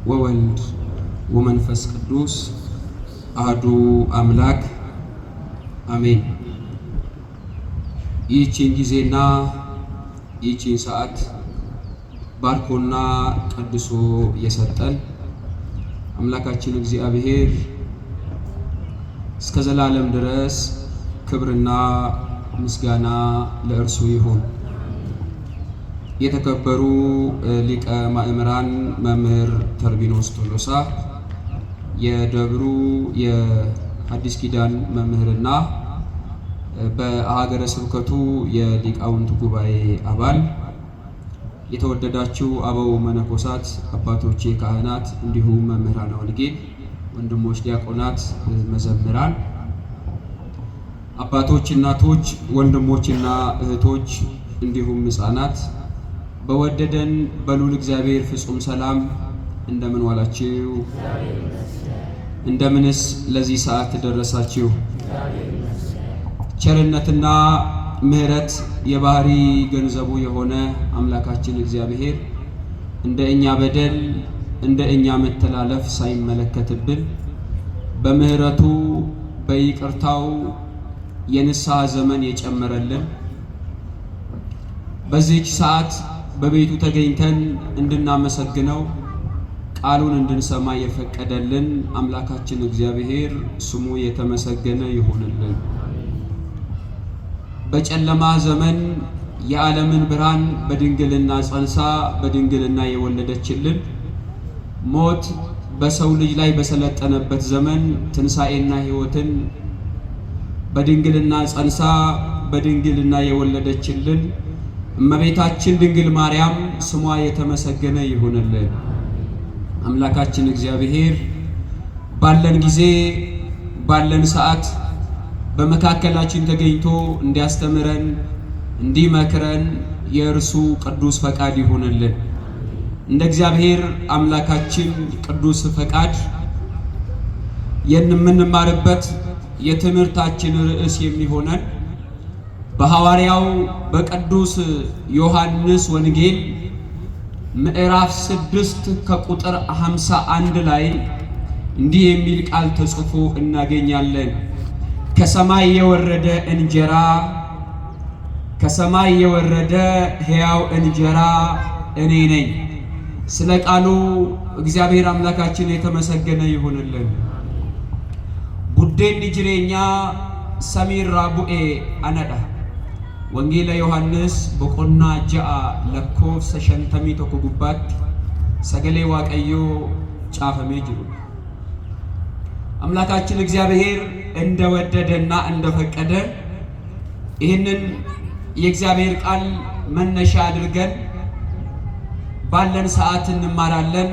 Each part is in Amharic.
ወወልድ ወመንፈስ ቅዱስ አሐዱ አምላክ አሜን። ይህችን ጊዜና ይህችን ሰዓት ባርኮና ቀድሶ የሰጠን አምላካችን እግዚአብሔር እስከ ዘላለም ድረስ ክብርና ምስጋና ለእርሱ ይሁን። የተከበሩ ሊቀ ማእምራን መምህር ተርቢኖስ ቶሎሳ የደብሩ የሐዲስ ኪዳን መምህርና በሀገረ ስብከቱ የሊቃውንት ጉባኤ አባል፣ የተወደዳችሁ አበው መነኮሳት፣ አባቶቼ ካህናት፣ እንዲሁም መምህራን ወንጌል፣ ወንድሞች ዲያቆናት፣ መዘምራን፣ አባቶች፣ እናቶች፣ ወንድሞችና እህቶች እንዲሁም ሕፃናት በወደደን በልዑል እግዚአብሔር ፍጹም ሰላም እንደምን ዋላችሁ? እንደምንስ ለዚህ ሰዓት ተደረሳችሁ? ቸርነትና ምሕረት የባህሪ ገንዘቡ የሆነ አምላካችን እግዚአብሔር እንደ እኛ በደል እንደ እኛ መተላለፍ ሳይመለከትብን በምሕረቱ በይቅርታው የንስሐ ዘመን የጨመረልን በዚህች ሰዓት በቤቱ ተገኝተን እንድናመሰግነው ቃሉን እንድንሰማ የፈቀደልን አምላካችን እግዚአብሔር ስሙ የተመሰገነ ይሁንልን። በጨለማ ዘመን የዓለምን ብርሃን በድንግልና ጸንሳ በድንግልና የወለደችልን፣ ሞት በሰው ልጅ ላይ በሰለጠነበት ዘመን ትንሣኤና ሕይወትን በድንግልና ጸንሳ በድንግልና የወለደችልን እመቤታችን ድንግል ማርያም ስሟ የተመሰገነ ይሁንልን። አምላካችን እግዚአብሔር ባለን ጊዜ ባለን ሰዓት በመካከላችን ተገኝቶ እንዲያስተምረን እንዲመክረን የእርሱ ቅዱስ ፈቃድ ይሁንልን። እንደ እግዚአብሔር አምላካችን ቅዱስ ፈቃድ የምንማርበት የትምህርታችን ርዕስ የሚሆነን በሐዋርያው በቅዱስ ዮሐንስ ወንጌል ምዕራፍ 6 ከቁጥር 51 ላይ እንዲህ የሚል ቃል ተጽፎ እናገኛለን። ከሰማይ የወረደ እንጀራ፣ ከሰማይ የወረደ ሕያው እንጀራ እኔ ነኝ። ስለ ቃሉ እግዚአብሔር አምላካችን የተመሰገነ ይሁንልን። ቡዴን ጅሬኛ ሰሚራ ቡኤ አነዳ ወንጌላ ዮሐንስ በቆና ጃአ ለኮፍሰ ሸንተሚ ቶኮ ጉባት ሰገሌ ዋቀዮ ጫፈሜ ጅሩ። አምላካችን እግዚአብሔር እንደወደደና እንደፈቀደ ይህንን የእግዚአብሔር ቃል መነሻ አድርገን ባለን ሰዓት እንማራለን።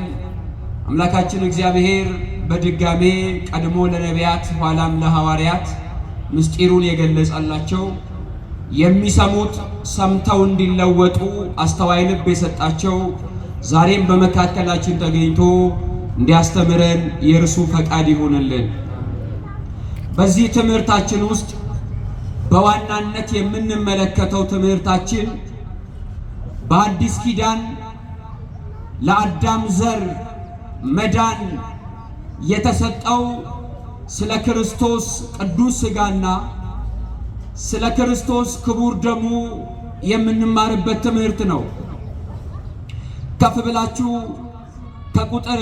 አምላካችን እግዚአብሔር በድጋሜ ቀድሞ ለነቢያት ኋላም ለሐዋርያት ምስጢሩን የገለጸላቸው የሚሰሙት ሰምተው እንዲለወጡ አስተዋይ ልብ የሰጣቸው ዛሬም በመካከላችን ተገኝቶ እንዲያስተምረን የእርሱ ፈቃድ ይሁንልን። በዚህ ትምህርታችን ውስጥ በዋናነት የምንመለከተው ትምህርታችን በአዲስ ኪዳን ለአዳም ዘር መዳን የተሰጠው ስለ ክርስቶስ ቅዱስ ሥጋና ስለ ክርስቶስ ክቡር ደሙ የምንማርበት ትምህርት ነው። ከፍ ብላችሁ ከቁጥር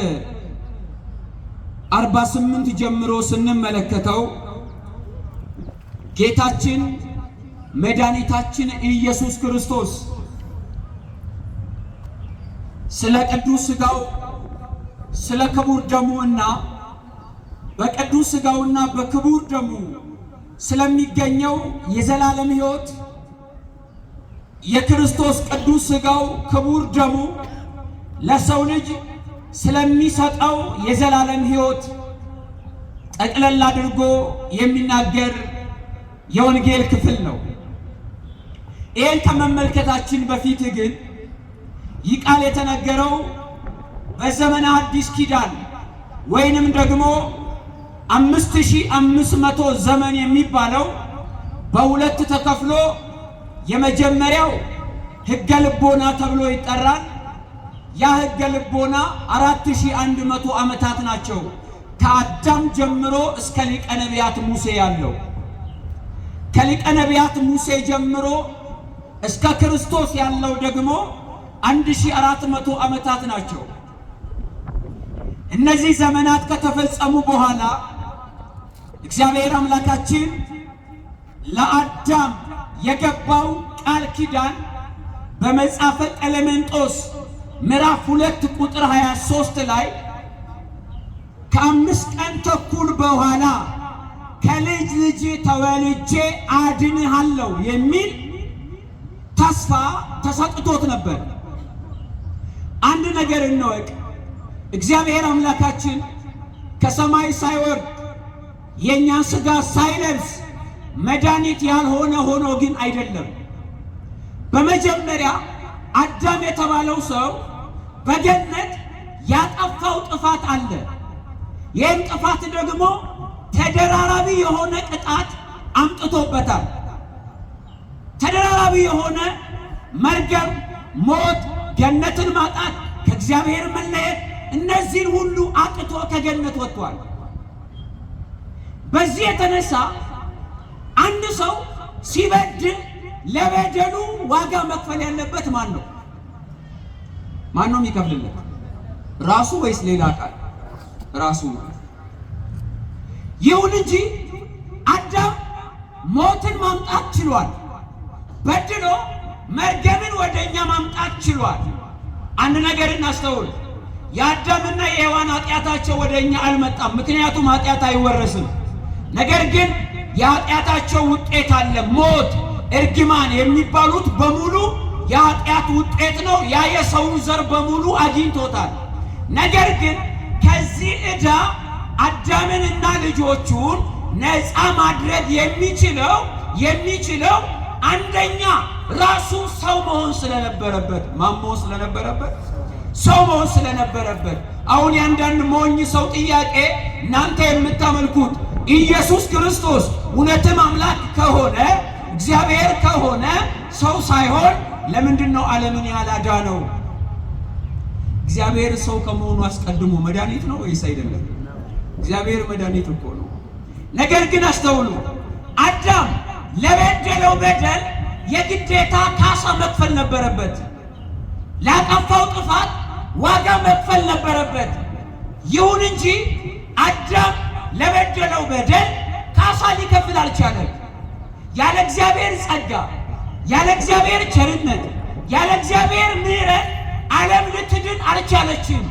48 ጀምሮ ስንመለከተው ጌታችን መድኃኒታችን ኢየሱስ ክርስቶስ ስለ ቅዱስ ሥጋው ስለ ክቡር ደሙና በቅዱስ ሥጋውና በክቡር ደሙ ስለሚገኘው የዘላለም ሕይወት የክርስቶስ ቅዱስ ሥጋው ክቡር ደሙ ለሰው ልጅ ስለሚሰጠው የዘላለም ሕይወት ጠቅለል አድርጎ የሚናገር የወንጌል ክፍል ነው። ይህን ከመመልከታችን በፊት ግን ይህ ቃል የተነገረው በዘመነ አዲስ ኪዳን ወይንም ደግሞ 5500 ዘመን የሚባለው በሁለት ተከፍሎ የመጀመሪያው ሕገ ልቦና ተብሎ ይጠራል። ያ ሕገ ልቦና 4100 ዓመታት ናቸው። ከአዳም ጀምሮ እስከ ሊቀ ነቢያት ሙሴ ያለው ከሊቀ ነቢያት ሙሴ ጀምሮ እስከ ክርስቶስ ያለው ደግሞ 1400 ዓመታት ናቸው። እነዚህ ዘመናት ከተፈጸሙ በኋላ እግዚአብሔር አምላካችን ለአዳም የገባው ቃል ኪዳን በመጽሐፈ ቀሌምንጦስ ምዕራፍ 2 ቁጥር 23 ላይ ከ5 ቀን ተኩል በኋላ ከልጅ ልጅ ተወልጄ አድንሃለሁ የሚል ተስፋ ተሰጥቶት ነበር። አንድ ነገር እንወቅ፣ እግዚአብሔር አምላካችን ከሰማይ ሳይወርድ የእኛን ሥጋ ሳይለብስ መድኃኒት ያልሆነ ሆኖ ግን አይደለም። በመጀመሪያ አዳም የተባለው ሰው በገነት ያጠፋው ጥፋት አለ። ይህም ጥፋት ደግሞ ተደራራቢ የሆነ ቅጣት አምጥቶበታል። ተደራራቢ የሆነ መርገም፣ ሞት፣ ገነትን ማጣት፣ ከእግዚአብሔር መለየት፣ እነዚህን ሁሉ አጥቶ ከገነት ወጥቷል። በዚህ የተነሳ አንድ ሰው ሲበድል ለበደሉ ዋጋ መክፈል ያለበት ማን ነው? ማን ነው የሚከፍልለት? ራሱ ወይስ ሌላ አካል? ራሱ ነው። ይሁን እንጂ አዳም ሞትን ማምጣት ችሏል። በድሎ መርገምን ወደኛ ማምጣት ችሏል። አንድ ነገር እናስተውል። የአዳምና የሔዋን ኃጢአታቸው ወደኛ አልመጣም፣ ምክንያቱም ኃጢአት አይወረስም። ነገር ግን የኃጢአታቸው ውጤት አለ። ሞት፣ እርግማን የሚባሉት በሙሉ የኃጢአት ውጤት ነው። ያ የሰውን ዘር በሙሉ አግኝቶታል። ነገር ግን ከዚህ ዕዳ አዳምንና ልጆቹን ነፃ ማድረግ የሚችለው አንደኛ ራሱ ሰው መሆን ስለነበረበት፣ ማሞን ስለነበረበት፣ ሰው መሆን ስለነበረበት። አሁን ያንዳንድ ሞኝ ሰው ጥያቄ፣ እናንተ የምታመልኩት ኢየሱስ ክርስቶስ እውነትም አምላክ ከሆነ እግዚአብሔር ከሆነ ሰው ሳይሆን ለምንድን ነው ዓለምን ያላዳነው? እግዚአብሔር ሰው ከመሆኑ አስቀድሞ መድኃኒት ነው ወይስ አይደለም? እግዚአብሔር መድኃኒት እኮ ነው። ነገር ግን አስተውሉ፣ አዳም ለበደለው በደል የግዴታ ካሳ መክፈል ነበረበት። ላጠፋው ጥፋት ዋጋ መክፈል ነበረበት። ይሁን እንጂ አዳም ለበደለው በደል ካሳ ሊከፍል አልቻለም። ያለ እግዚአብሔር ጸጋ፣ ያለ እግዚአብሔር ቸርነት፣ ያለ እግዚአብሔር ምሕረት ዓለም ልትድን አልቻለችም።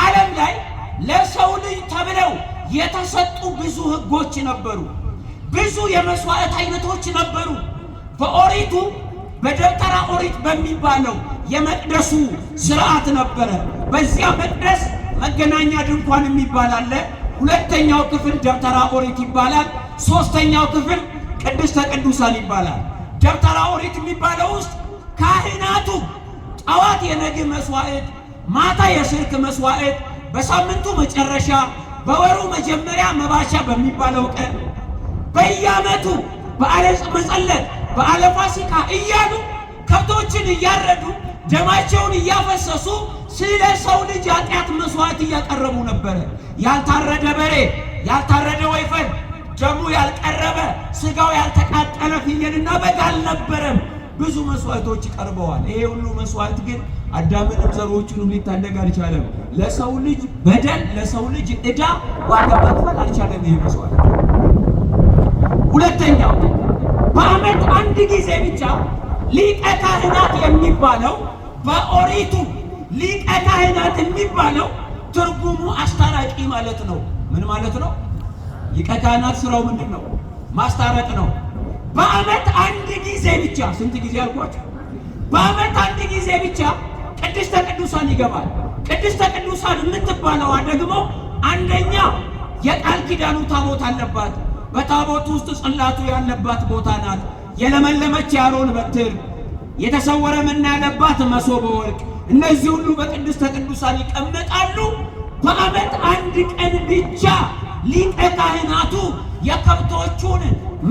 ዓለም ላይ ለሰው ልጅ ተብለው የተሰጡ ብዙ ሕጎች ነበሩ። ብዙ የመስዋዕት አይነቶች ነበሩ። በኦሪቱ በደብተራ ኦሪት በሚባለው የመቅደሱ ስርዓት ነበረ። በዚያ መቅደስ መገናኛ ድንኳን የሚባል አለ። ሁለተኛው ክፍል ደብተራ ኦሪት ይባላል። ሶስተኛው ክፍል ቅድስተ ቅዱሳን ይባላል። ደብተራ ኦሪት የሚባለው ውስጥ ካህናቱ ጠዋት የነግ መስዋዕት፣ ማታ የስርክ መስዋዕት፣ በሳምንቱ መጨረሻ በወሩ መጀመሪያ መባቻ በሚባለው ቀን በየዓመቱ በዓለ መጸለት፣ በዓለ ፋሲካ እያሉ ከብቶችን እያረዱ ደማቸውን እያፈሰሱ ስለ ሰው ልጅ ኃጢአት መስዋዕት እያቀረቡ ነበረ። ያልታረደ በሬ፣ ያልታረደ ወይፈን፣ ደሙ ያልቀረበ፣ ስጋው ያልተቃጠለ ፍየልና በግ አልነበረም። ብዙ መስዋዕቶች ቀርበዋል። ይሄ ሁሉ መስዋዕት ግን አዳምንም ዘሮቹንም ሊታደግ አልቻለም። ለሰው ልጅ በደል፣ ለሰው ልጅ ዕዳ ዋጋ መክፈል አልቻለም ይሄ መስዋዕት። ሁለተኛው በዓመት አንድ ጊዜ ብቻ ሊቀ ካህናት የሚባለው በኦሪቱ ሊቀ ካህናት የሚባለው ትርጉሙ አስታራቂ ማለት ነው። ምን ማለት ነው? ሊቀ ካህናት ስራው ምንድን ነው? ማስታረቅ ነው። በዓመት አንድ ጊዜ ብቻ፣ ስንት ጊዜ አልኳቸው? በዓመት አንድ ጊዜ ብቻ ቅድስተ ቅዱሳን ይገባል። ቅድስተ ቅዱሳን የምትባለዋ ደግሞ አንደኛ የቃል ኪዳኑ ታቦት አለባት። በታቦት ውስጥ ጽላቱ ያለባት ቦታ ናት። የለመለመች የአሮን በትር፣ የተሰወረ መና ያለባት መሶበ ወርቅ፣ እነዚህ ሁሉ በቅድስተ ቅዱሳን ይቀመጣሉ። በዓመት አንድ ቀን ብቻ ሊቀ ካህናቱ የከብቶቹን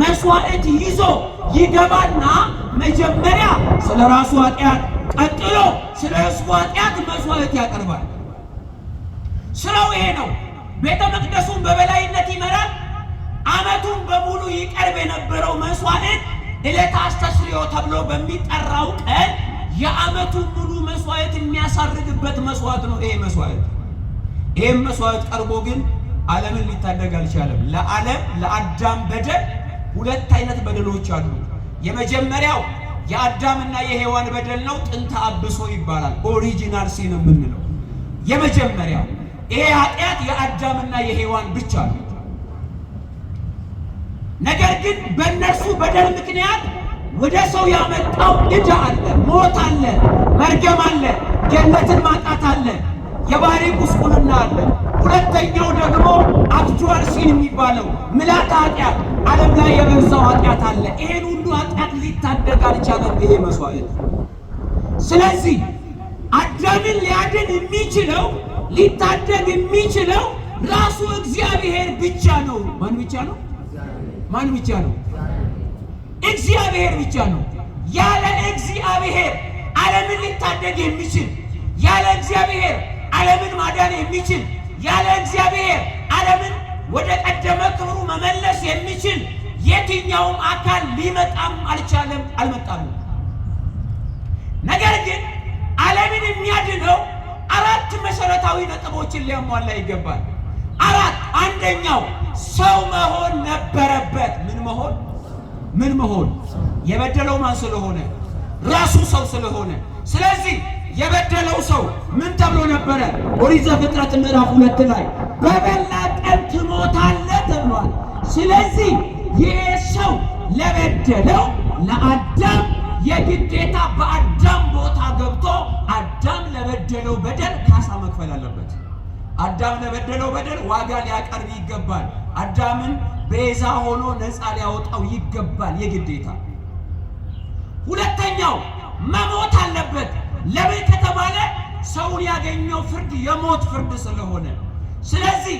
መስዋዕት ይዞ ይገባና መጀመሪያ ስለ ራሱ ኃጢአት፣ ቀጥሎ ስለ ሕዝቡ ኃጢአት መስዋዕት ያቀርባል። ስራው ይሄ ነው። ቤተ መቅደሱን በበላይነት ይመራል። ዓመቱን በሙሉ ይቀርብ የነበረው መስዋዕት ዕለተ አስተስርዮ ተብሎ በሚጠራው ቀን የዓመቱን ሙሉ መስዋዕት የሚያሳርግበት መስዋዕት ነው ይሄ መስዋዕት። ይሄም መስዋዕት ቀርቦ ግን ዓለምን ሊታደግ አልቻለም። ለአዳም በደል ሁለት አይነት በደሎች አሉ። የመጀመሪያው የአዳምና የሔዋን በደል ነው። ጥንተ አብሶ ይባላል። ኦሪጂናል ሲን የምንለው የመጀመሪያው ይሄ ኃጢአት የአዳምና የሔዋን ብቻ ነው። ነገር ግን በእነርሱ በደል ምክንያት ወደ ሰው ያመጣው ዕዳ አለ፣ ሞት አለ፣ መርገም አለ፣ ገነትን ማጣት አለ፣ የባህሪ ጉስቁልና አለ። ሁለተኛው ደግሞ አክቹዋል ሲን የሚባለው ምልዓተ ኃጢአት፣ ዓለም ላይ የበዛው ኃጢአት አለ። ይሄን ሁሉ ኃጢአት ሊታደግ አልቻለም ይሄ መስዋዕት። ስለዚህ አዳምን ሊያድን የሚችለው ሊታደግ የሚችለው ራሱ እግዚአብሔር ብቻ ነው። ማን ብቻ ነው? ማን ብቻ ነው? እግዚአብሔር ብቻ ነው። ያለ እግዚአብሔር ዓለምን ሊታደግ የሚችል፣ ያለ እግዚአብሔር ዓለምን ማዳን የሚችል፣ ያለ እግዚአብሔር ዓለምን ወደ ቀደመ ክብሩ መመለስ የሚችል የትኛውም አካል ሊመጣም አልቻለም፣ አልመጣም። ነገር ግን ዓለምን የሚያድነው አራት መሰረታዊ ነጥቦችን ሊያሟላ ይገባል። አንደኛው ሰው መሆን ነበረበት። ምን መሆን? የበደለው ማን ስለሆነ? ራሱ ሰው ስለሆነ። ስለዚህ የበደለው ሰው ምን ተብሎ ነበረ? ኦሪት ዘፍጥረት ምዕራፍ 2 ላይ በበላ ቀን ትሞታለህ ተብሏል። ስለዚህ ይህ ሰው ለበደለው ለአዳም የግዴታ በአዳም ቦታ ገብቶ አዳም ለበደለው በደል ካሳ መክፈል አለበት። አዳም ለበደለው በደል ዋጋ ሊያቀርብ ይገባል። አዳምን ቤዛ ሆኖ ነፃ ሊያወጣው ይገባል የግዴታ። ሁለተኛው መሞት አለበት። ለምን ከተባለ ሰውን ያገኘው ፍርድ የሞት ፍርድ ስለሆነ። ስለዚህ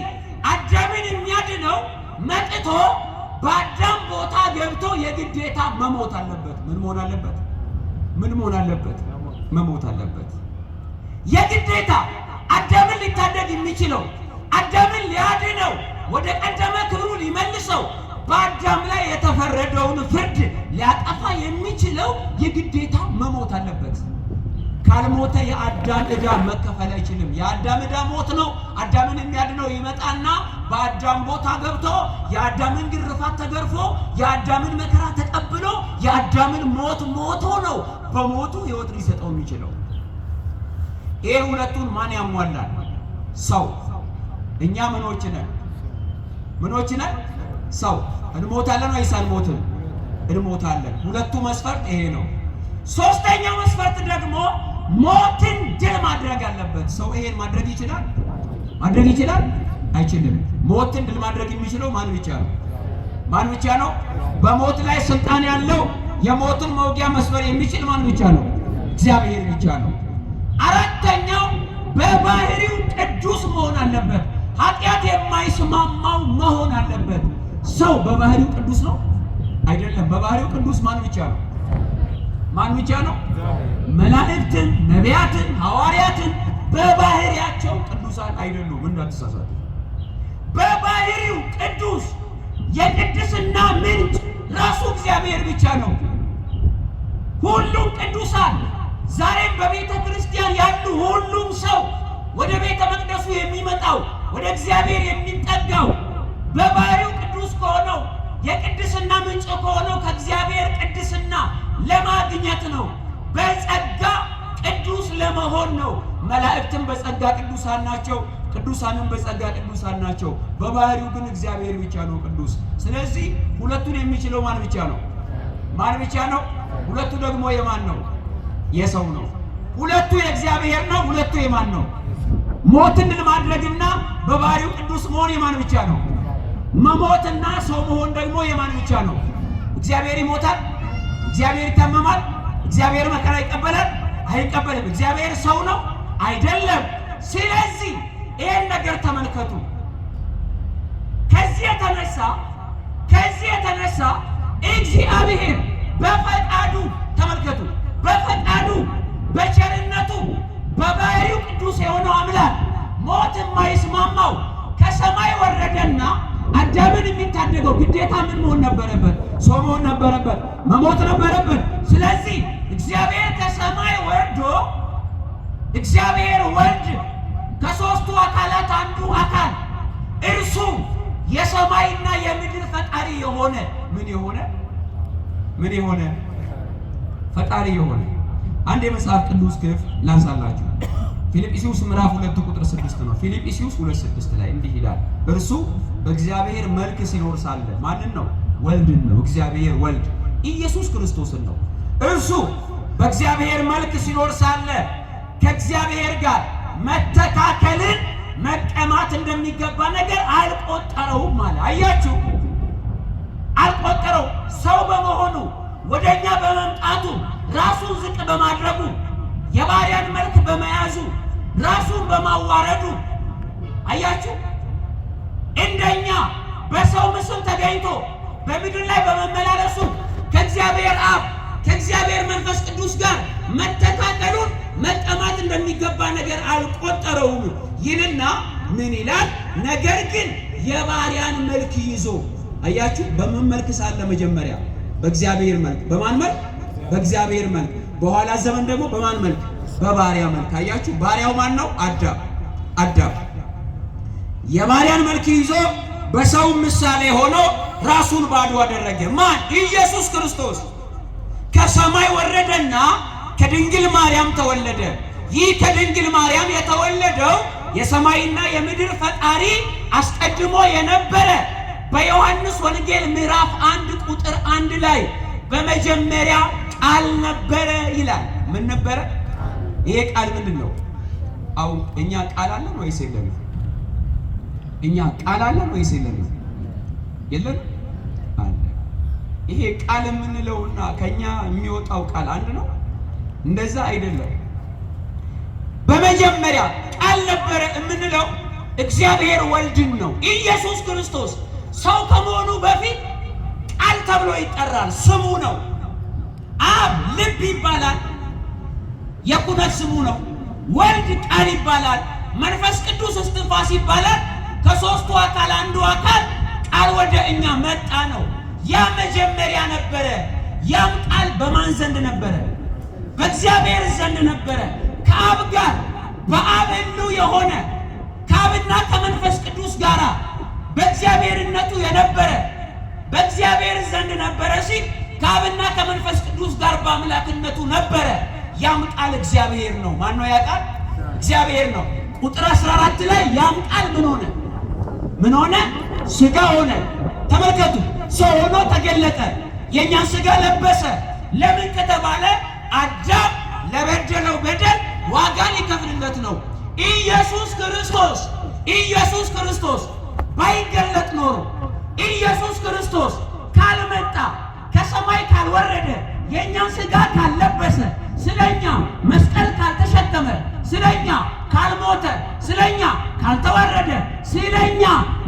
አዳምን የሚያድነው መጥቶ በአዳም ቦታ ገብቶ የግዴታ መሞት አለበት። ምን መሆን አለበት? መሞት አለበት የግዴታ። አዳምን ሊታደግ የሚችለው አዳምን ሊያድነው ወደ ቀደመ ክብሩ ሊመልሰው በአዳም ላይ የተፈረደውን ፍርድ ሊያጠፋ የሚችለው የግዴታ መሞት አለበት። ካልሞተ የአዳም ዕዳ መከፈል አይችልም። የአዳም ዕዳ ሞት ነው። አዳምን የሚያድነው ይመጣና በአዳም ቦታ ገብቶ የአዳምን ግርፋት ተገርፎ የአዳምን መከራ ተቀብሎ የአዳምን ሞት ሞቶ ነው በሞቱ ሕይወት ሊሰጠው የሚችለው። ይሄ ሁለቱን ማን ያሟላል? ሰው። እኛ ምኖች ነን? ሰው። እንሞታለን ወይስ አንሞትም? እንሞታለን። ሁለቱ መስፈርት ይሄ ነው። ሶስተኛው መስፈርት ደግሞ ሞትን ድል ማድረግ አለበት። ሰው ይሄን ማድረግ ይችላል? አይችልም። ሞትን ድል ማድረግ የሚችለው ማን ብቻ ነው? በሞት ላይ ስልጣን ያለው የሞትን መውጊያ መስበር የሚችል ማን ብቻ ነው? እግዚአብሔር ብቻ ነው። አራተኛው በባህሪው ቅዱስ መሆን አለበት። ኃጢአት የማይስማማው መሆን አለበት። ሰው በባህሪው ቅዱስ ነው? አይደለም። በባህሪው ቅዱስ ማን ብቻ ነው? መላእክትን፣ ነቢያትን፣ ሐዋርያትን በባህሪያቸው ቅዱሳን አይደሉም። እንዳትሳሳቱ። በባህሪው ቅዱስ የቅድስና ምንጭ ራሱ እግዚአብሔር ብቻ ነው። ሁሉም ቅዱሳን ዛሬም በቤተ ክርስቲያን ያሉ ሁሉም ሰው ወደ ቤተ መቅደሱ የሚመጣው ወደ እግዚአብሔር የሚጠጋው በባህሪው ቅዱስ ከሆነው የቅድስና ምንጭ ከሆነው ከእግዚአብሔር ቅድስና ለማግኘት ነው። በጸጋ ቅዱስ ለመሆን ነው። መላእክትም በጸጋ ቅዱሳን ናቸው፣ ቅዱሳንም በጸጋ ቅዱሳን ናቸው። በባህሪው ግን እግዚአብሔር ብቻ ነው ቅዱስ። ስለዚህ ሁለቱን የሚችለው ማን ብቻ ነው? ሁለቱ ደግሞ የማን ነው? የሰው ነው። ሁለቱ የእግዚአብሔር ነው። ሁለቱ የማን ነው? ሞትን ለማድረግና በባህሪው ቅዱስ መሆን የማን ብቻ ነው? መሞትና ሰው መሆን ደግሞ የማን ብቻ ነው? እግዚአብሔር ይሞታል? እግዚአብሔር ይታመማል? እግዚአብሔር መከራ ይቀበላል? አይቀበልም። እግዚአብሔር ሰው ነው? አይደለም። ስለዚህ ይሄን ነገር ተመልከቱ። ከዚህ የተነሳ እግዚአብሔር በፈቃዱ ተመልከቱ፣ በፈቃዱ በቸርነቱ በባህሪው ቅዱስ የሆነው አምላክ ሞት የማይስማማው ከሰማይ ወረደና አዳምን የሚታደገው ግዴታ ምን መሆን ነበረበት? ሰው መሆን ነበረበት፣ መሞት ነበረበት። ስለዚህ እግዚአብሔር ከሰማይ ወርዶ እግዚአብሔር ወልድ ከሦስቱ አካላት አንዱ አካል እርሱ የሰማይና የምድር ፈጣሪ የሆነ ምን የሆነ ፈጣሪ የሆነ አንድ የመጽሐፍ ቅዱስ ክፍል ላንሳላችሁ። ፊልጵስዩስ ምዕራፍ 2 ቁጥር 6 ነው። ፊልጵስዩስ 2:6 ላይ እንዲህ ይላል፣ እርሱ በእግዚአብሔር መልክ ሲኖር ሳለ ማንን ነው? ወልድን ነው። እግዚአብሔር ወልድ ኢየሱስ ክርስቶስን ነው። እርሱ በእግዚአብሔር መልክ ሲኖር ሳለ ከእግዚአብሔር ጋር መተካከልን መቀማት እንደሚገባ ነገር አልቆጠረውም ማለት። አያችሁ፣ አልቆጠረው። ሰው በመሆኑ ወደኛ በመምጣቱ ራሱን ዝቅ በማድረጉ የባሪያን መልክ በመያዙ ራሱን በማዋረዱ አያችሁ፣ እንደኛ በሰው ምስል ተገኝቶ በምድር ላይ በመመላለሱ ከእግዚአብሔር አብ ከእግዚአብሔር መንፈስ ቅዱስ ጋር መተካከሉን መቀማት እንደሚገባ ነገር አልቆጠረውም ይልና ምን ይላል? ነገር ግን የባሪያን መልክ ይዞ አያችሁ፣ በምን መልክ ሳለ? መጀመሪያ በእግዚአብሔር መልክ። በማን መልክ? በእግዚአብሔር መልክ። በኋላ ዘመን ደግሞ በማን መልክ? በባሪያ መልክ። አያችሁ፣ ባሪያው ማን ነው? አዳም። የባሪያን መልክ ይዞ በሰው ምሳሌ ሆኖ ራሱን ባዶ አደረገ። ማን? ኢየሱስ ክርስቶስ ከሰማይ ወረደና ከድንግል ማርያም ተወለደ። ይህ ከድንግል ማርያም የተወለደው የሰማይና የምድር ፈጣሪ አስቀድሞ የነበረ በዮሐንስ ወንጌል ምዕራፍ 1 ቁጥር 1 ላይ በመጀመሪያ ቃል ነበረ ይላል። ምን ነበረ? ይሄ ቃል ምንድን ነው? አሁን እኛ ቃል አለን ወይስ የለንም? እኛ ቃል አለን ወይስ የለንም? የለን አለ። ይሄ ቃል የምንለውና ከኛ የሚወጣው ቃል አንድ ነው? እንደዛ አይደለም። በመጀመሪያ ቃል ነበረ የምንለው እግዚአብሔር ወልድን ነው። ኢየሱስ ክርስቶስ ሰው ከመሆኑ በፊት ቃል ተብሎ ይጠራል። ስሙ ነው። አብ ልብ ይባላል፣ የኩነት ስሙ ነው። ወልድ ቃል ይባላል። መንፈስ ቅዱስ እስትንፋስ ይባላል። ከሦስቱ አካል አንዱ አካል ቃል ወደ እኛ መጣ ነው። ያ መጀመሪያ ነበረ። ያም ቃል በማን ዘንድ ነበረ? በእግዚአብሔር ዘንድ ነበረ። ከአብ ጋር በአብ ሕልው የሆነ ከአብና ከመንፈስ ቅዱስ ጋር በእግዚአብሔርነቱ የነበረ በእግዚአብሔር ዘንድ ነበረ ሲል ከአብና ከመንፈስ ቅዱስ ጋር በአምላክነቱ ነበረ። ያም ቃል እግዚአብሔር ነው። ማን ነው ያ ቃል? እግዚአብሔር ነው። ቁጥር 14 ላይ ያም ቃል ምን ሆነ? ሥጋ ሆነ። ተመልከቱ፣ ሰው ሆኖ ተገለጠ፣ የእኛን ሥጋ ለበሰ። ለምን ከተባለ አዳም ለበደለው በደል ዋጋ ሊከፍልለት ነው። ኢየሱስ ክርስቶስ ባይገለጥ ኖሮ ኢየሱስ ክርስቶስ ካልመጣ ከሰማይ ካልወረደ የእኛን ሥጋ ካልለበሰ ስለኛ መስቀል ካልተሸከመ ስለኛ ካልሞተ ስለኛ ካልተዋረደ ስለኛ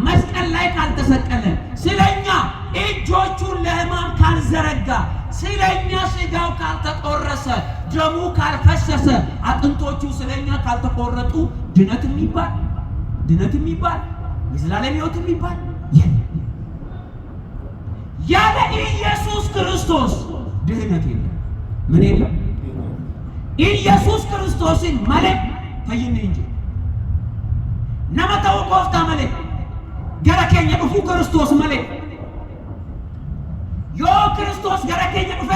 መስቀል ላይ ካልተሰቀለ ስለኛ እጆቹን ለሕማም ካልዘረጋ ስለኛ ሥጋው ካልተቆረሰ ደሙ ካልፈሰሰ አጥንቶቹ ስለኛ ካልተቆረጡ ድነት የሚባል የዘላለም ሕይወት የሚባል ያለ ኢየሱስ ክርስቶስ ድህነት የለም። ምን የለም? ኢየሱስ ክርስቶስን መለክ ፈይን እንጂ ነመተው ቆፍታ መለክ ገረከኛ ዱፉ ክርስቶስ መለክ ዮ ክርስቶስ ገረከኛ ዱፈ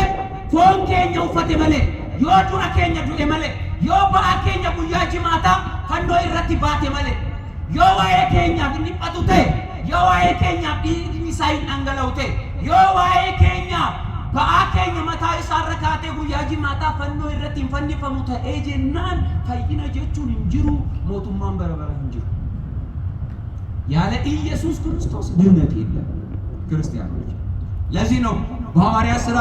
ፎንኬኛ ውፈቴ መለክ ዮ ዱረከኛ ዱኤ መለክ ዮ በአኬኛ ጉያ ጅማታ ፈንዶ ይረቲ ባቴ መለክ ዮ ዋዬ ኬኛ ግንጳቱቴ ዮ ዋዬ ኬኛ ቢሳይን አንገለውቴ ዮ ዋዬ ኬኛ በአኬኛ መታ ይሳረካቴ ጉያ ጅማታ ፈንዶ ይረቲ ፈንዲፈሙተ ኤጀናን ፈይነ ጀቹን እንጅሩ ሞቱማን በረበረ እንጅሩ ያለ ኢየሱስ ክርስቶስ ድህነት የለም ክርስቲያኖች። ለዚህ ነው በሐዋርያት ሥራ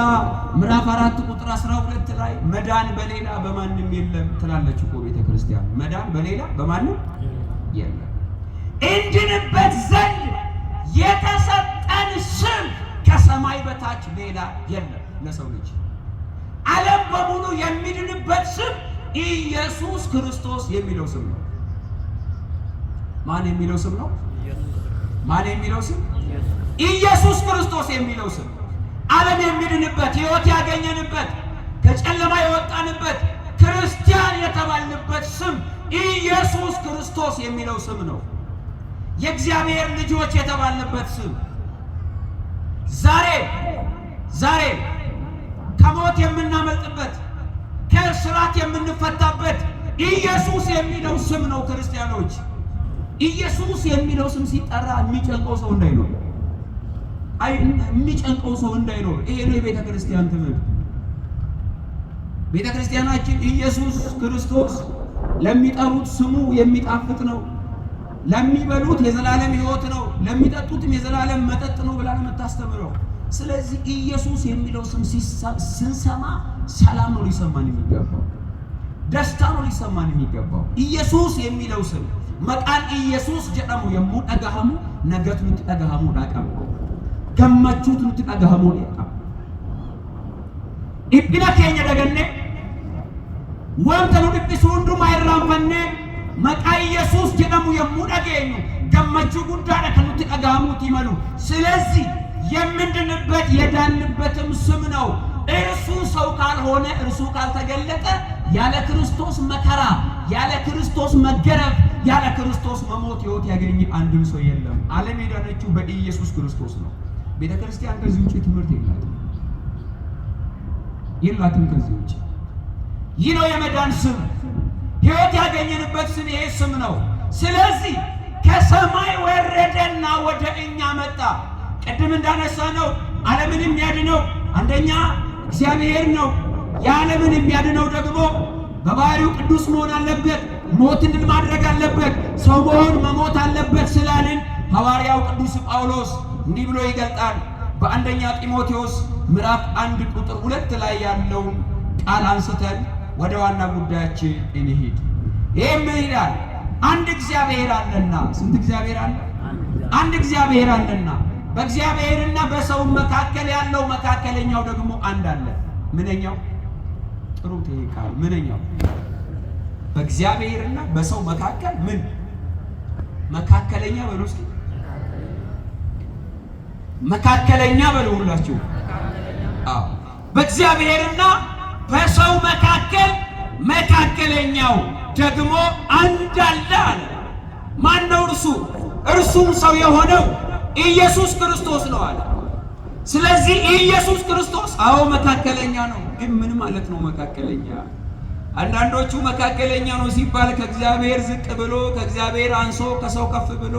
ምዕራፍ 4 ቁጥር 12 ላይ መዳን በሌላ በማንም የለም ትላለች እኮ ቤተ ክርስቲያን። መዳን በሌላ በማንም የለም። እንድንበት ዘንድ የተሰጠን ስም ከሰማይ በታች ሌላ የለም ለሰው ልጅ። ዓለም በሙሉ የሚድንበት ስም ኢየሱስ ክርስቶስ የሚለው ስም ነው። ማን የሚለው ስም ነው? ማን የሚለው ስም? ኢየሱስ ክርስቶስ የሚለው ስም ዓለም የሚድንበት፣ ሕይወት ያገኘንበት፣ ከጨለማ የወጣንበት፣ ክርስቲያን የተባልንበት ስም ኢየሱስ ክርስቶስ የሚለው ስም ነው። የእግዚአብሔር ልጆች የተባልንበት ስም ዛሬ ከሞት የምናመልጥበት፣ ከእስራት የምንፈታበት ኢየሱስ የሚለው ስም ነው። ክርስቲያኖች ኢየሱስ የሚለው ስም ሲጠራ የሚጨንቀው ሰው እንዳይኖር ይሄ ነው የቤተ ክርስቲያን ትምህርት። ቤተ ክርስቲያናችን ኢየሱስ ክርስቶስ ለሚጠሩት ስሙ የሚጣፍጥ ነው፣ ለሚበሉት የዘላለም ሕይወት ነው፣ ለሚጠጡትም የዘላለም መጠጥ ነው ብላ የምታስተምረው። ስለዚህ ኢየሱስ የሚለው ስም ስንሰማ ሰላም ነው ሊሰማን የሚገባው፣ ደስታ ነው ሊሰማን የሚገባው። ኢየሱስ የሚለው ስም መቃን ኢየሱስ ጀደሙ የሙጠጋሃሙ ነገት ሙጠጋሃሙ ዳቀም ገመቹት ሙጠጋሃሙ ዳቀም ኢብና ከኛ ደገነ ወንተኑ ዲብሱንዱ ማይራንፈነ መቃ ኢየሱስ ጀደሙ የሙጠገኙ ገመቹ ጉዳዳ ከኑት ጠጋሙት ይመሉ። ስለዚህ የምንድንበት የዳንበትም ስም ነው። እርሱ ሰው ካልሆነ፣ እርሱ ካልተገለጠ ያለ ክርስቶስ መከራ፣ ያለ ክርስቶስ መገረፍ፣ ያለ ክርስቶስ መሞት ሕይወት ያገኝ አንድም ሰው የለም። ዓለም የዳነችው በኢየሱስ ክርስቶስ ነው። ቤተ ክርስቲያን ከዚህ ውጪ ትምህርት የላትም ከዚህ ውጪ። ይህ ነው የመዳን ስም፣ ሕይወት ያገኘንበት ስም ይሄ ስም ነው። ስለዚህ ከሰማይ ወረደና ወደ እኛ መጣ። ቅድም እንዳነሳ ነው ዓለምን የሚያድነው አንደኛ እግዚአብሔር ነው። የዓለምን የሚያድነው ደግሞ በባህሪው ቅዱስ መሆን አለበት፣ ሞትን ድል ማድረግ አለበት፣ ሰው መሆን መሞት አለበት ስላልን ሐዋርያው ቅዱስ ጳውሎስ እንዲህ ብሎ ይገልጣል። በአንደኛ ጢሞቴዎስ ምዕራፍ 1 ቁጥር 2 ላይ ያለውን ቃል አንስተን ወደ ዋና ጉዳያችን እንሂድ። ይህም ይላል አንድ እግዚአብሔር አለና። ስንት እግዚአብሔር አለ? አንድ እግዚአብሔር አለና በእግዚአብሔርና በሰው መካከል ያለው መካከለኛው ደግሞ አንድ አለ። ምንኛው? ጥሩት ይሄ ቃል ምንኛው? በእግዚአብሔርና በሰው መካከል ምን መካከለኛ በሉ እስኪ መካከለኛ በሉ ሁላችሁ። አዎ በእግዚአብሔርና በሰው መካከል መካከለኛው ደግሞ አንድ አለ። ማን ነው እርሱ? እርሱም ሰው የሆነው ኢየሱስ ክርስቶስ ነው አለ። ስለዚህ ኢየሱስ ክርስቶስ አዎ መካከለኛ ነው። ግን ምን ማለት ነው መካከለኛ? አንዳንዶቹ መካከለኛ ነው ሲባል ከእግዚአብሔር ዝቅ ብሎ፣ ከእግዚአብሔር አንሶ፣ ከሰው ከፍ ብሎ፣